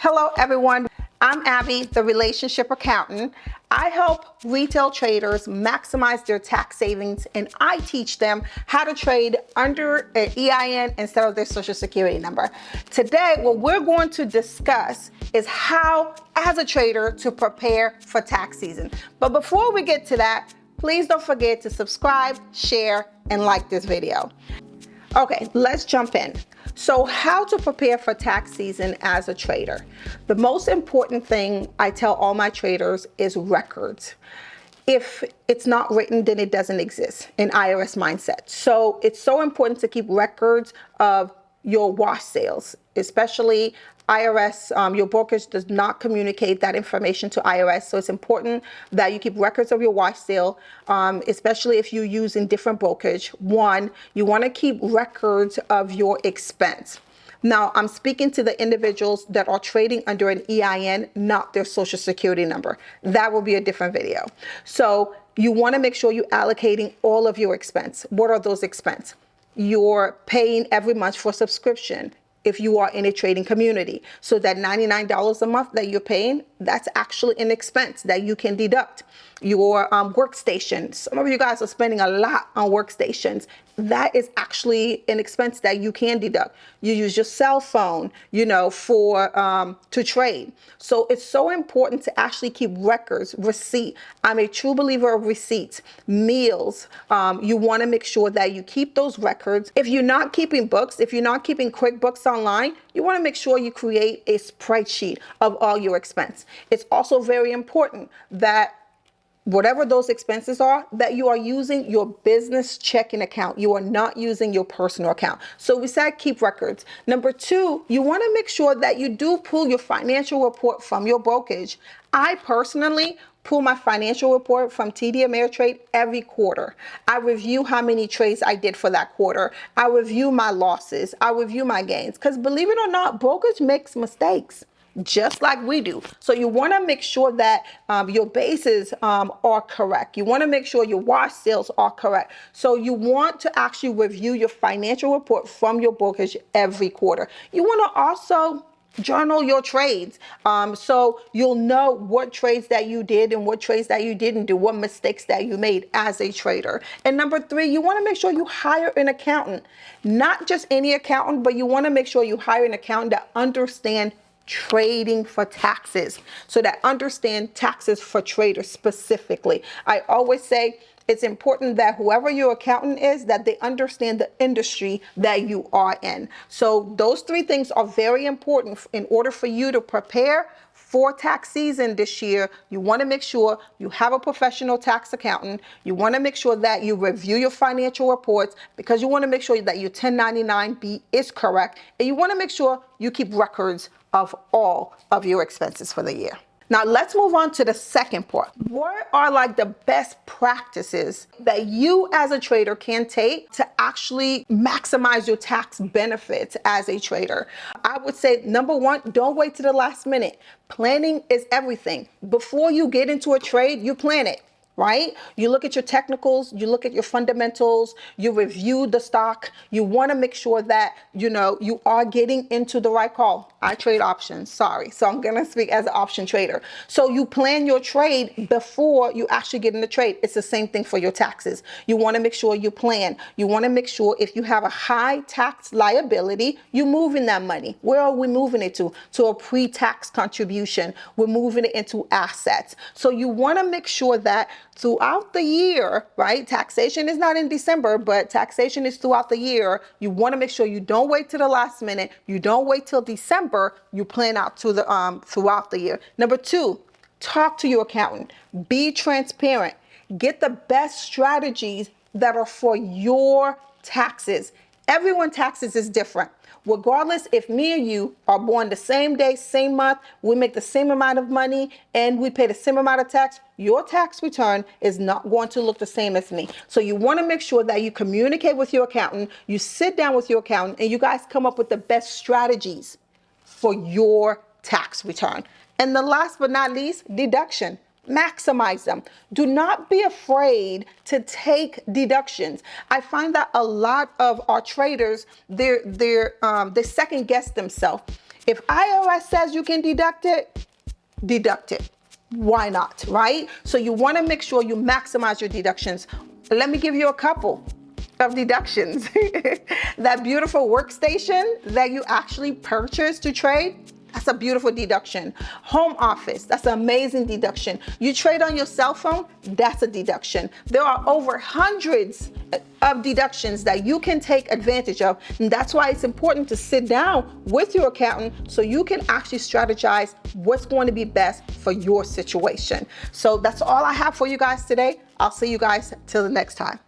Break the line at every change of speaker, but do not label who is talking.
Hello everyone, I'm Abby, the relationship accountant. I help retail traders maximize their tax savings, and I teach them how to trade under an EIN instead of their social security number. Today, what we're going to discuss is how, as a trader, to prepare for tax season. But before we get to that, please don't forget to subscribe, share, and like this video. Okay, let's jump in. So how to prepare for tax season as a trader. The most important thing I tell all my traders is records. If it's not written, then it doesn't exist in IRS mindset. So it's so important to keep records of your wash sales, especially IRS. Your brokerage does not communicate that information to IRS. So it's important that you keep records of your wash sale, especially if you're using different brokerage. One, you want to keep records of your expense. Now, I'm speaking to the individuals that are trading under an EIN, not their social security number. That will be a different video. So you want to make sure you're allocating all of your expense. What are those expenses? You're paying every month for subscription if you are in a trading community. So that $99 a month that you're paying, that's actually an expense that you can deduct. Your workstation, some of you guys are spending a lot on workstations. That is actually an expense that you can deduct. You use your cell phone, to trade. So it's so important to actually keep records, receipt. I'm a true believer of receipts, meals. You want to make sure that you keep those records. If you're not keeping books, if you're not keeping QuickBooks online, you want to make sure you create a spreadsheet of all your expense. It's also very important that whatever those expenses are, that you are using your business checking account. You are not using your personal account. So we said keep records. Number two, you want to make sure that you do pull your financial report from your brokerage. I personally pull my financial report from TD Ameritrade every quarter. I review how many trades I did for that quarter. I review my losses. I review my gains. Because believe it or not, brokerage makes mistakes, just like we do. So you want to make sure that your bases are correct. You want to make sure your wash sales are correct. So you want to actually review your financial report from your brokerage every quarter. You want to also journal your trades, so you'll know what trades that you did and what trades that you didn't do, what mistakes that you made as a trader. And number three, you want to make sure you hire an accountant, not just any accountant, but you want to make sure you hire an accountant that understands trading for taxes, so that understand taxes for traders specifically. I always say it's important that whoever your accountant is, that they understand the industry that you are in. So those three things are very important in order for you to prepare for tax season this year. You want to make sure you have a professional tax accountant. You want to make sure that you review your financial reports, because you want to make sure that your 1099-B is correct. And you want to make sure you keep records of all of your expenses for the year. Now let's move on to the second part. What are like the best practices that you as a trader can take to actually maximize your tax benefits as a trader? I would say number one, don't wait to the last minute. Planning is everything. Before you get into a trade, you plan it. Right? You look at your technicals, you look at your fundamentals, you review the stock. You want to make sure that, you are getting into the right call. I trade options, sorry. So I'm going to speak as an option trader. So you plan your trade before you actually get in the trade. It's the same thing for your taxes. You want to make sure you plan. You want to make sure if you have a high tax liability, you're moving that money. Where are we moving it to? To a pre-tax contribution. We're moving it into assets. So you want to make sure that throughout the year, right? Taxation is not in December, but taxation is throughout the year. You want to make sure you don't wait to the last minute. You don't wait till December. You plan out to the throughout the year. Number two, talk to your accountant. Be transparent. Get the best strategies that are for your taxes. Everyone's taxes is different. Regardless if me and you are born the same day, same month, we make the same amount of money, and we pay the same amount of tax, your tax return is not going to look the same as me. So you want to make sure that you communicate with your accountant, you sit down with your accountant, and you guys come up with the best strategies for your tax return. And the last but not least, deduction. Maximize them. Do not be afraid to take deductions. I find that a lot of our traders, they second guess themselves. If IRS says you can deduct it, deduct it. Why not, right? So you want to make sure you maximize your deductions. Let me give you a couple of deductions. That beautiful workstation that you actually purchased to trade, that's a beautiful deduction. Home office, that's an amazing deduction. You trade on your cell phone, that's a deduction. There are over hundreds of deductions that you can take advantage of. And that's why it's important to sit down with your accountant so you can actually strategize what's going to be best for your situation. So that's all I have for you guys today. I'll see you guys till the next time.